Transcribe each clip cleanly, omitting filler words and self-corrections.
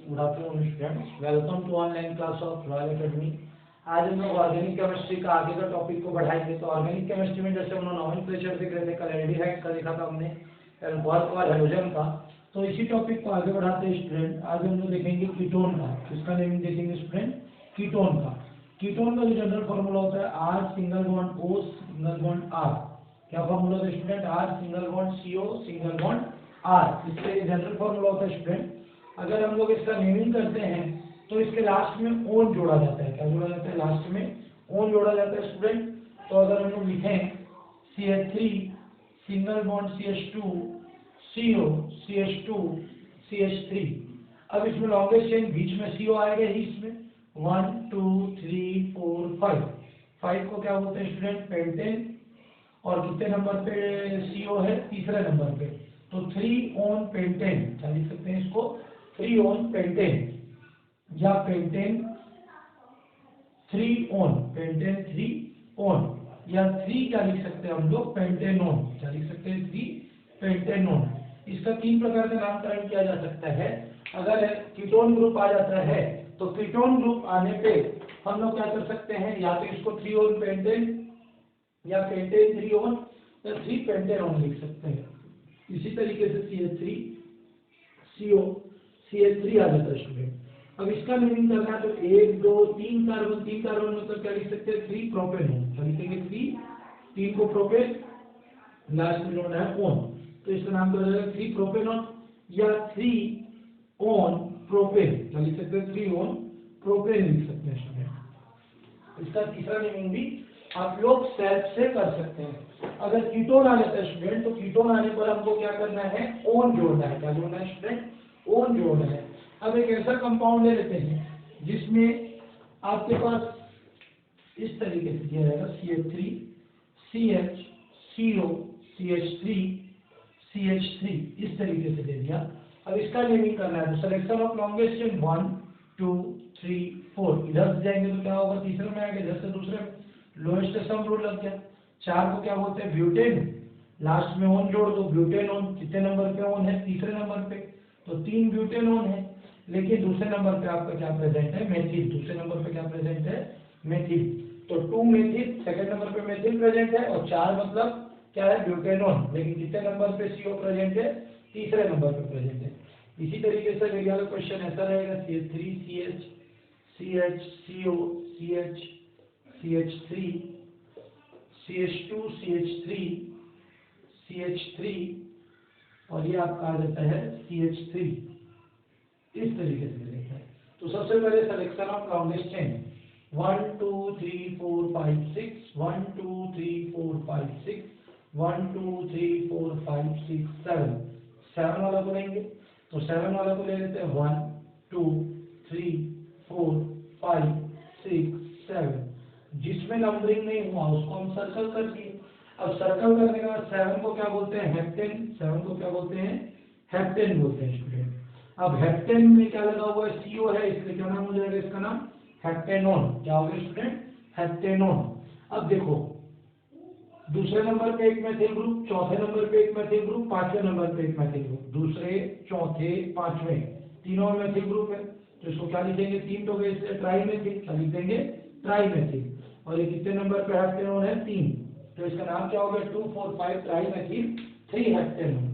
Good afternoon students, welcome to online class of royal academy. आज हम लोग organic chemistry का आगे का टॉपिक को बढ़ाएंगे। तो ऑर्गेनिक केमिस्ट्री में जैसे हम लोग नोमेनक्लेचर देख रहे थे, कल एल्डिहाइड का देखा था हमने, अल्कोहल हेलोजन का। तो इसी टॉपिक को आगे बढ़ाते हैं स्टूडेंट। आज हम लोग देखेंगे कीटोन का। इसका नेम देखेंगे स्टूडेंट कीटोन का। कीटोन का जो जनरल फॉर्मूला होता है R single bond O single bond R. क्या फॉर्मूला होता है student? R single bond C O single bond R. इससे जनरल फॉर्मूला होता है स्टूडेंट। अगर हम लोग इसका नेमिंग करते हैं तो इसके लास्ट में ओन जोड़ा जाता है। क्या जोड़ा जाता है? लास्ट में ओन जोड़ा जाता है स्टूडेंट। तो अगर हम लोग लिखें CH3 single bond CH2 CO CH2 CH3। अब इसमें लॉन्गेस्ट चेन बीच में CO आएगा ही। इसमें 1 2 3 4 5 5 को क्या बोलते हैं स्टूडेंट? पेंटेन। और कितने नंबर पे CO है? तीसरे नंबर पे। तो 3 ऑन पेंटेन। क्या लिख सकते हैं इसको? 3 ऑन पेंटेन या पेंटेन 3 ऑन, पेंटेन 3 ऑन, या 3 क्या लिख सकते हैं हम लोग? पेंटेनोन। क्या लिख सकते हैं? 3 पेंटेनोन। इसका 3 प्रकार का नामकरण किया जा सकता है। अगर कीटोन ग्रुप आ जाता है तो कीटोन ग्रुप आने पे हम लोग क्या कर सकते हैं? या तो इसको 3 ऑन पेंटेन या पेंटेन 3 ऑन या 3 पेंटेनोन लिख सकते हैं। इसी तरीके से CH3 CO CH3 आ जाता है स्टूडेंट। अब इसका मीनिंग करना है तो 1 2 3 कार्बन मतलब क्या लिख सकते हैं? 3 प्रोपेनोन। क्या लिखेंगे? 3 को प्रोपेन, लास्ट में जोड़ना है ओन, तो इसका नाम क्या हो जाएगा? 3 प्रोपेनोन या 3 ऑन प्रोपेन। क्या लिख सकते हैं? 3 ऑन प्रोपेन लिख सकते हैं स्टूडेंट। इसका तीसरा मीनिंग भी आप लोग सेल्फ से कर सकते हैं। अगर कीटोन आ जाता है स्टूडेंट तो कीटोन आने पर हमको क्या करना है? ओन जोड़ना है। क्या जोड़ना है स्टूडेंट? ओन जोड़ना है। अब एक ऐसा कंपाउंड ले लेते हैं जिसमें आपके पास इस तरीके से दिया जाएगा CH3 CH CO CH3 CH3 इस तरीके से दे दिया। अब इसका नेमिंग करना है तो सिलेक्शन ऑफ लॉन्गेस्ट चेन 1 2 3 4। इधर से जाएंगे तो क्या होगा? तीसरे में आएगा, इधर से दूसरे में। लोएस्ट सम रूल लग गया। 4 को क्या बोलते हैं? ब्यूटेन। लास्ट में ओन जोड़ दो, ब्यूटेनोन। कितने नंबर पे ओन है? तीसरे नंबर पे। तो 3 ब्यूटेनोन है। लेकिन दूसरे नंबर पे आपका क्या प्रेजेंट है? मेथिल। दूसरे नंबर पे क्या प्रेजेंट है? मेथिल। तो 2 मेथिल, सेकंड नंबर पे मेथिल प्रेजेंट है, और 4 मतलब क्या है? ब्यूटेनोन। लेकिन कितने नंबर पे CO प्रेजेंट है? तीसरे नंबर पे प्रेजेंट है। इसी तरीके से अगला क्वेश्चन ऐसा रहेगा CH3 CH CH CO CH CH3 CH2 CH3 CH3 और ये आपका आ जाता है CH3। इस तरीके से रहता है। तो सबसे पहले सिलेक्शन ऑफ लॉन्गेस्ट चेन 1 2 3 4 5 6 1 2 3 4 5 6 1 2 3 4 5 6 7 7 वाला को लेंगे तो 7 वाला को ले लेते हैं 1 2 3 4 5 6 7। जिसमें नंबरिंग नहीं हुआ उसको हम सर्कल कर दिए। अब सर्कल करने के बाद 7 को क्या बोलते हैं? हेप्टेन। 7 को क्या बोलते हैं? हेप्टेन बोलते हैं स्टूडेंट। अब हेप्टेन में क्या लगा हुआ है? CO है, इसलिए क्या नाम हो जाएगा? इसका नाम हेप्टेनोन। क्या होगा स्टूडेंट? हेप्टेनोन। अब देखो दूसरे नंबर पे एक मैथिल ग्रुप, चौथे नंबर पे एक मैथिल ग्रुप, पांचवें नंबर पे एक मैथिल ग्रुप। दूसरे चौथे पांचवें तीनों मैथिल ग्रुप है तो इसको क्या लिखेंगे? 3 तो गए इसलिए ट्राई मैथिल। क्या लिख देंगे? ट्राई मैथिल। और ये कितने नंबर पे हेप्टेनोन है? 3। तो इसका नाम क्या होगा? 2 4 5 ट्राई मैथिल 3 हेप्टेनोन।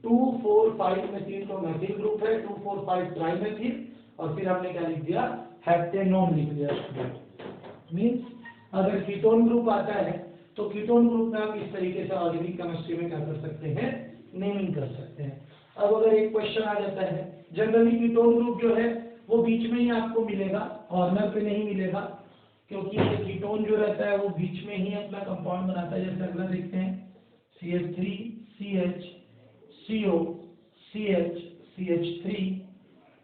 2 4 5 में 3 तो मैथिल ग्रुप है, 2 4 5 ट्राई मैथिल, और फिर हमने क्या लिख दिया? हेप्टेनोन लिख दिया स्टूडेंट। मींस अगर कीटोन ग्रुप आता है तो कीटोन ग्रुप में आप इस तरीके से ऑर्गेनिक केमिस्ट्री में क्या कर सकते हैं? नेमिंग कर सकते हैं। अब अगर एक क्वेश्चन आ जाता है, जनरली कीटोन ग्रुप जो है वो बीच में ही आपको मिलेगा, कॉर्नर पे नहीं मिलेगा, क्योंकि ये कीटोन जो रहता है वो बीच में ही अपना कंपाउंड बनाता है। जैसे अगला देखते हैं CH3 CH CO CH CH3।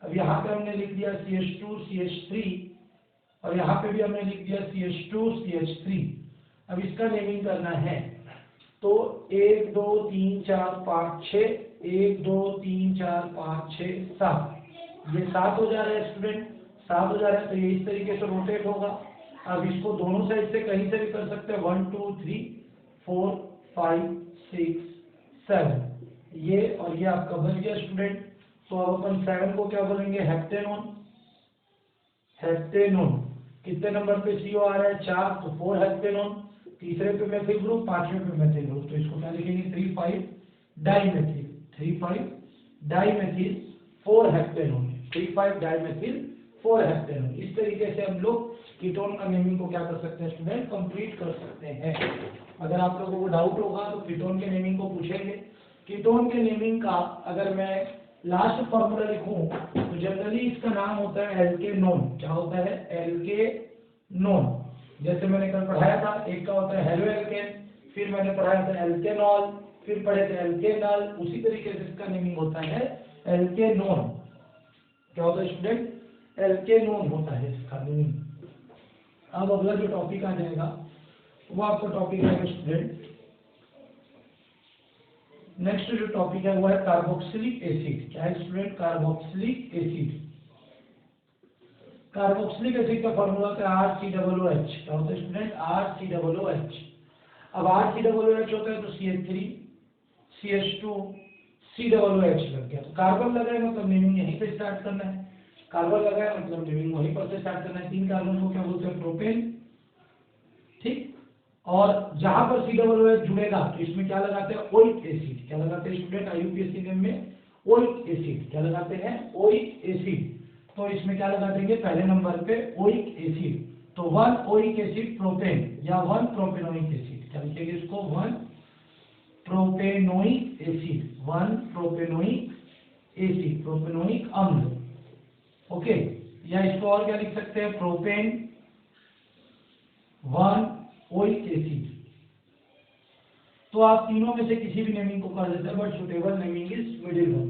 अब यहाँ पे हमने लिख दिया CH2 CH3 और यहाँ पे भी हमने लिख दिया CH2 CH3। अब इसका नेमिंग करना है तो 1 2 3 4 5 6 1 2 3 4 5 6 7 ये 7 हो जा रहा है स्टूडेंट। 7 हो जा रहा है तो ये इस तरीके से रोटेट होगा। अब इसको दोनों साइड से कहीं से भी कर सकते हैं 1 2 3 4 5 6 7 ये और ये आपका बच गया स्टूडेंट। तो अब अपन 7 को क्या बोलेंगे, हेप्टेनोन। हेप्टेनोन कितने नंबर पे CO आ रहा है, 4, तो 4 हेप्टेनोन। तीसरे पे मेथिल ग्रुप, पांचवें पे मेथिल ग्रुप, तो इसको क्या लिखेंगे, 3,5 डाइमेथिल, 3,5 डाइमेथिल 4 हेप्टेनोन, 3,5 डाइमेथिल 4 हेप्टेनोन। इस तरीके से हम लोग कीटोन का नेमिंग को क्या कर सकते हैं स्टूडेंट, कंप्लीट कर सकते हैं। अगर आप लोगों को डाउट होगा तो कीटोन के नेमिंग को पूछेंगे। कीटोन के नेमिंग का अगर मैं लास्ट फॉर्मूला लिखूं तो जनरली इसका नाम होता है एल्केनोन। क्या होता है, एल्केनोन। जैसे मैंने कल पढ़ाया था, एक का होता है हेलोएल्केन, फिर मैंने पढ़ाया था एल्केनॉल, फिर पढ़े थे एल्केनॉल। उसी तरीके से इसका नेमिंग होता है एल्केनोन। क्या होता है स्टूडेंट, एल्केनोन होता है इसका नेमिंग। अब अगला जो टॉपिक आ जाएगा वो आपका टॉपिक है स्टूडेंट, नेक्स्ट जो टॉपिक है वो है कार्बोक्सिलिक एसिड। क्या है student, carboxylic acid. Carboxylic acid का फॉर्मूला होता है RCOOH। क्या होता है स्टूडेंट, RCOOH। अब RCOOH होता है तो CH3 CH2 COOH लग गया। तो कार्बन लगा है मतलब नेमिंग यहीं पे स्टार्ट करना है, कार्बन लगा है मतलब नेमिंग वहीं पर से स्टार्ट करना है। 3 कार्बन को क्या बोलते हैं, प्रोपेन। ठीक, और जहां पर COOH जुड़ेगा तो इसमें क्या लगाते हैं, ओइक एसिड। क्या लगाते हैं स्टूडेंट, IUPAC नेम में ओइक एसिड। क्या लगाते हैं, ओइक एसिड। तो इसमें क्या लगा देंगे, पहले नंबर पे ओइक एसिड। तो 1 ओइक एसिड प्रोपेन या 1 प्रोपेनोइक एसिड। क्या लिखेंगे इसको, 1 propanoic acid, 1 propanoic acid, propanoic अम्ल। ओके, या इसको और क्या लिख सकते हैं, प्रोपेन 1 ओइक एसिड। तो आप तीनों में से किसी भी नेमिंग को कर देते हैं, but suitable naming is middle one.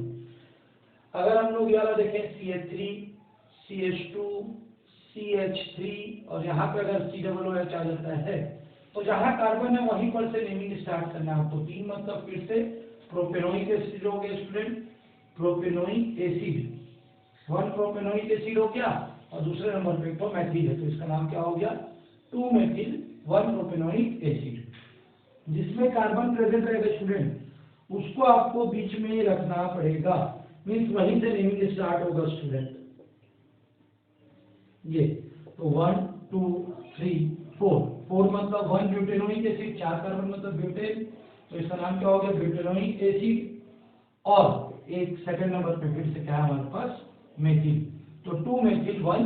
अगर हम लोग यहाँ देखें CH3 CH2 CH3 और यहाँ पे अगर COOH आ जाता है तो जहाँ कार्बन है वहीं पर से नेमिंग स्टार्ट करना है आपको। 3 मतलब फिर से प्रोपेनोइक एसिड हो गया student, propanoic acid, 1 propanoic acid हो गया, और दूसरे नंबर पे तो मेथिल है तो इसका नाम क्या हो गया, 2 मेथिल 1 प्रोपेनोइक एसिड। जिसमें कार्बन प्रेजेंट रहेगा स्टूडेंट उसको आपको बीच में ही रखना पड़ेगा, मीन्स वहीं से नेमिंग स्टार्ट होगा स्टूडेंट। ये तो 1 2 3 4 मतलब 1 ब्यूटेनोइक एसिड, 4 कार्बन मतलब ब्यूटेन, तो इसका नाम क्या हो गया, ब्यूटेनोइक एसिड। और एक सेकंड नंबर पे फिर से क्या है हमारे पास, मेथिल, तो 2 methyl 1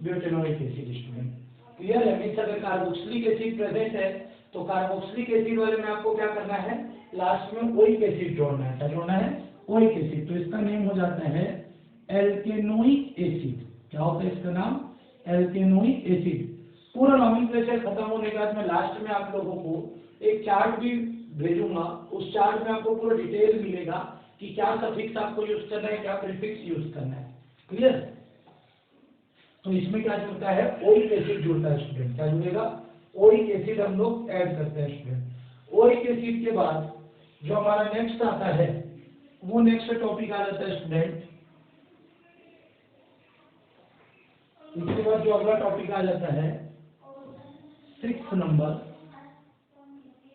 butanoic acid student. Clear है, मीन्स अगर कार्बोक्सिलिक एसिड प्रेजेंट है तो कार्बोक्सिलिक एसिड वाले में आपको क्या करना है, लास्ट में ओइक एसिड जोड़ना है। क्या जोड़ना है, ओइक एसिड। तो इसका नेम हो जाता है एल्केनोइक एसिड। क्या होता है इसका नाम, एल्केनोइक एसिड। पूरा नॉमेनक्लेचर खत्म होने के बाद में लास्ट में आप लोगों को एक चार्ट भी भेजूंगा, उस चार्ट में आपको पूरा डिटेल मिलेगा कि क्या सफिक्स आपको यूज करना है, क्या प्रीफिक्स यूज करना है। क्लियर, तो इसमें क्या जुड़ता है, ओइक एसिड जुड़ता है स्टूडेंट। क्या जुड़ेगा, ओइक एसिड हम लोग ऐड करते हैं स्टूडेंट। ओइक एसिड के बाद जो हमारा नेक्स्ट आता है वो नेक्स्ट टॉपिक आ जाता है स्टूडेंट, इसके बाद जो अगला टॉपिक आ जाता है 6 नंबर,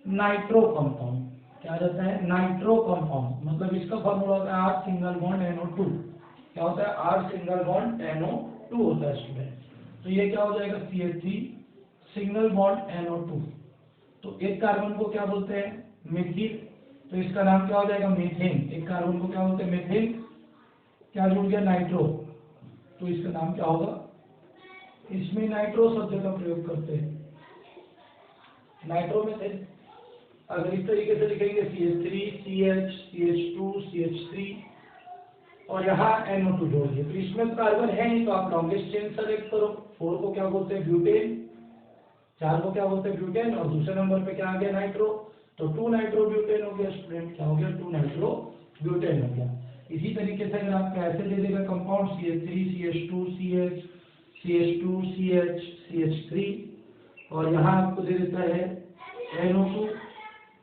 नाइट्रो कंपाउंड। क्या जाता है, नाइट्रो कंपाउंड, मतलब इसका फॉर्मूला होता है R सिंगल बॉन्ड NO2। क्या होता है, R सिंगल बॉन्ड NO2 होता है स्टूडेंट। तो ये क्या हो जाएगा, CH3 सिंगल बॉन्ड NO2। तो एक कार्बन को क्या बोलते हैं, मिथिल, तो इसका नाम क्या हो जाएगा, मीथेन। एक कार्बन को क्या बोलते हैं, मीथेन। क्या जुड़ गया, नाइट्रो, तो इसका नाम क्या होगा, इसमें नाइट्रो शब्द का प्रयोग करते हैं। नाइट्रो में से अगर इस तरीके से लिखेंगे CH3 CH CH2 CH3 और यहाँ NO2 जोड़ दिए, तो इसमें कार्बन है नहीं तो आप लॉन्गेस्ट चेन सेलेक्ट करो। 4 को क्या बोलते हैं, ब्यूटेन, 4 को क्या बोलते हैं, ब्यूटेन, और दूसरे नंबर पे क्या आ गया, नाइट्रो, तो 2 नाइट्रो ब्यूटेन हो गया स्टूडेंट। क्या हो गया, 2 नाइट्रो ब्यूटेन हो गया। इसी तरीके से अगर आपको ऐसे दे देगा compound CH3 CH2 CH CH2 CH CH3 और यहाँ आपको दे देता है NO2,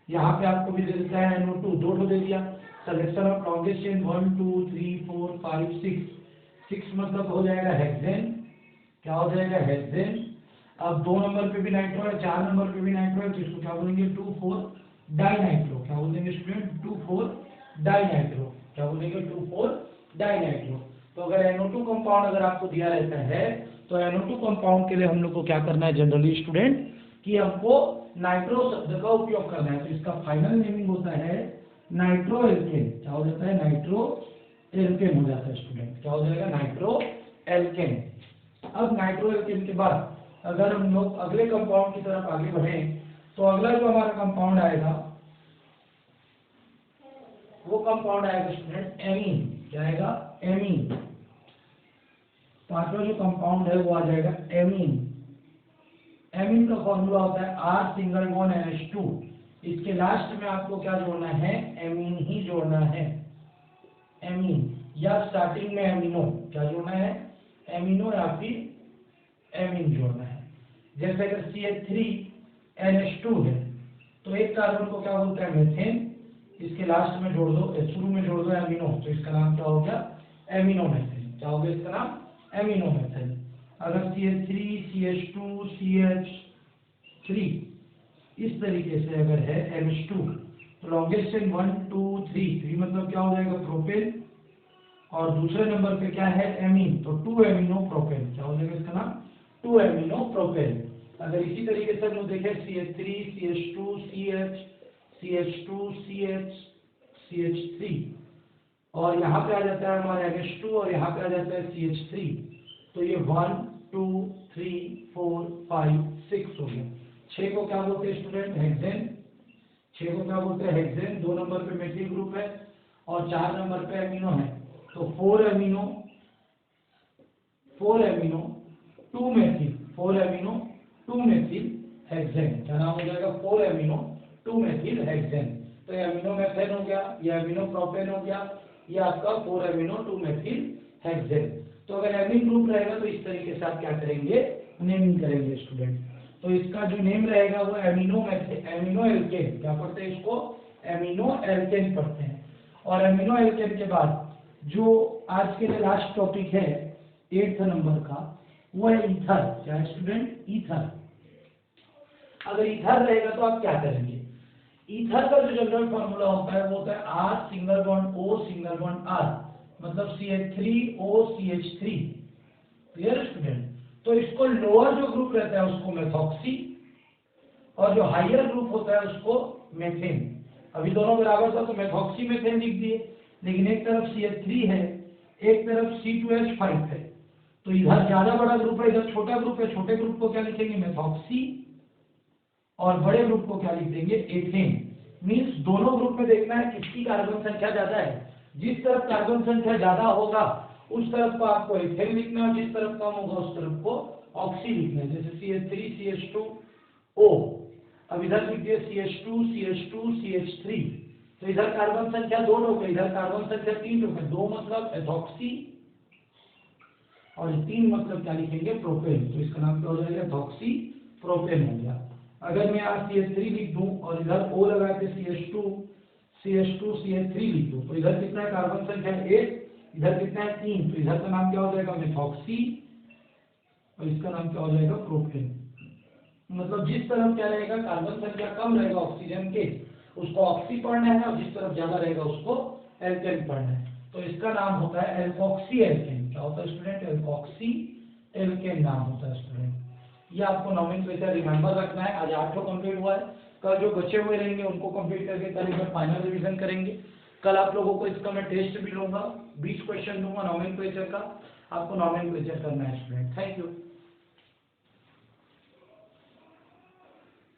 यहाँ पे आपको भी दे देता है NO2, 2 दे दिया। सिलेक्शन ऑफ लॉन्गेस्ट चेन 1 2 3 4 5 6, 6 मतलब हो जाएगा हेक्सेन। क्या हो जाएगा, हेक्सेन। अब 2 नंबर पे भी नाइट्रो है, 4 नंबर पे भी नाइट्रो है, तो इसको क्या बोलेंगे, 2,4 डाइनाइट्रो। क्या बोलेंगे स्टूडेंट, 2,4 डाइनाइट्रो। क्या बोलेंगे, 2,4 डाइनाइट्रो। तो अगर NO2 कंपाउंड अगर आपको दिया रहता है तो NO2 कंपाउंड के लिए हम लोग को क्या करना है जनरली स्टूडेंट, कि हमको नाइट्रो शब्द का उपयोग करना है। तो इसका फाइनल नेमिंग होता है नाइट्रो एल्केन। क्या हो जाता है? नाइट्रो एल्केन हो जाता है स्टूडेंट। क्या हो जाएगा? Nitro alkene. अब नाइट्रो एल्केन के बाद अगर हम लोग अगले कंपाउंड की तरफ आगे बढ़े तो अगला जो हमारा कंपाउंड आएगा वो कंपाउंड आएगा स्टूडेंट एमीन। क्या आएगा? एमीन। पांचवा जो कंपाउंड है वो आ जाएगा एमीन। एमीन का फॉर्मूला होता है R सिंगल बॉन्ड NH2। इसके लास्ट में आपको क्या जोड़ना है? एमीन ही जोड़ना है। एमीन या स्टार्टिंग में एमिनो। क्या जोड़ना है? एमिनो या फिर एमीन जोड़ना है। जैसे अगर CH3NH2 है तो एक कार्बन को क्या बोलते हैं? मीथेन। इसके लास्ट में जोड़ दो, शुरू में जोड़ दो एमिनो, तो इसका नाम क्या हो गया? Amino methyl. क्या हो गया इसका नाम? Amino methyl. अगर CH3 CH2 CH3 इस तरीके से अगर है NH2 तो लॉन्गेस्ट चेन 1 2 3 मतलब क्या हो जाएगा? प्रोपेन। और दूसरे नंबर पे क्या है? एमीन, तो 2 एमिनो प्रोपेन। क्या हो जाएगा इसका नाम? 2 एमिनो प्रोपेन। अगर इसी तरीके से हम लोग देखें CH3 CH2 CH CH2 CH CH3 और यहाँ पे आ जाता है हमारा NH2 और यहाँ पे आ जाता है CH3, तो ये 1 2 3 4 5 6 हो गया। 6 को क्या बोलते हैं स्टूडेंट? हेक्सेन। 6 को क्या बोलते हैं? हेक्सेन। 2 नंबर पे मेथिल ग्रुप है और 4 नंबर पे एमिनो है, तो 4 amino 2 methyl 4 amino 2 methyl hexane. क्या नाम हो जाएगा? 4 एमिनो 2 मेथिल हेक्सेन। तो ये एमिनो मेथेन हो गया, ये एमिनो प्रोपेन हो गया, ये आपका 4 एमिनो 2 मेथिल हेक्सेन। तो अगर एमिन ग्रुप रहेगा तो इस तरीके से आप क्या करेंगे? नेमिंग करेंगे स्टूडेंट। तो इसका जो नेम रहेगा वो एमिनो एल्केन। क्या पढ़ते हैं इसको? एमिनो एल्केन पढ़ते हैं। और एमिनो एल्केन के बाद जो आज के लिए लास्ट टॉपिक है 8th नंबर का, वो है ईथर। क्या है स्टूडेंट? ईथर। अगर ईथर रहेगा तो आप क्या करेंगे? ईथर का जो जनरल फॉर्मूला होता है वो होता है R single bond O single bond R, मतलब CH3O CH3। Clear student? तो इसको लोअर जो ग्रुप रहता है उसको मेथॉक्सी और जो हायर ग्रुप होता है उसको मेथेन। अभी दोनों बराबर था तो मेथॉक्सी मेथेन लिख दिए, लेकिन एक तरफ CH3 है एक तरफ C2H5 है, तो इधर ज्यादा बड़ा ग्रुप है इधर छोटा ग्रुप है। छोटे ग्रुप को क्या लिखेंगे? मेथॉक्सी। और बड़े ग्रुप को क्या लिख देंगे? एथेन। मींस दोनों ग्रुप में देखना है किसकी कार्बन संख्या ज्यादा है। जिस तरफ कार्बन संख्या ज्यादा होगा उस तरफ को आपको एथेन लिखना है, जिस तरफ कम होगा उस तरफ को ऑक्सी लिखना है। जैसे CH3 CH2O, अब इधर लिख दिए CH2 CH2 CH3, तो इधर कार्बन संख्या 2 हो गई, इधर कार्बन संख्या 3 हो गई। 2 मतलब एथॉक्सी और 3 मतलब क्या लिखेंगे? प्रोपेन। तो इसका नाम क्या हो जाएगा? एथॉक्सी प्रोपेन हो गया। अगर मैं यहाँ CH3 लिख दूं और इधर O लगा के CH2 CH3 लिख दूं तो इधर कितना है कार्बन संख्या? 8, इधर कितना है? 3, तो इधर का नाम क्या हो जाएगा? मेथॉक्सी और इसका नाम क्या हो जाएगा? प्रोपेन। मतलब जिस तरफ क्या रहेगा कार्बन संख्या कम रहेगा ऑक्सीजन के उसको ऑक्सी पढ़ना है और जिस तरफ ज्यादा रहेगा उसको एल्केन पढ़ना है। तो इसका नाम होता है एल्कोक्सी एल्केन। क्या होता है स्टूडेंट? एल्कोक्सी एल्केन नाम होता है स्टूडेंट। ये आपको नॉमेनक्लेचर रिमेंबर रखना है। आज 8 कंप्लीट हुआ है, कल जो बचे हुए रहेंगे उनको कंप्लीट करके कल एक बार फाइनल रिवीजन करेंगे। कल आप लोगों को इसका मैं टेस्ट भी लूंगा, 20 क्वेश्चन दूंगा नॉमेनक्लेचर का, आपको नॉमेनक्लेचर करना है स्टूडेंट। Thank you.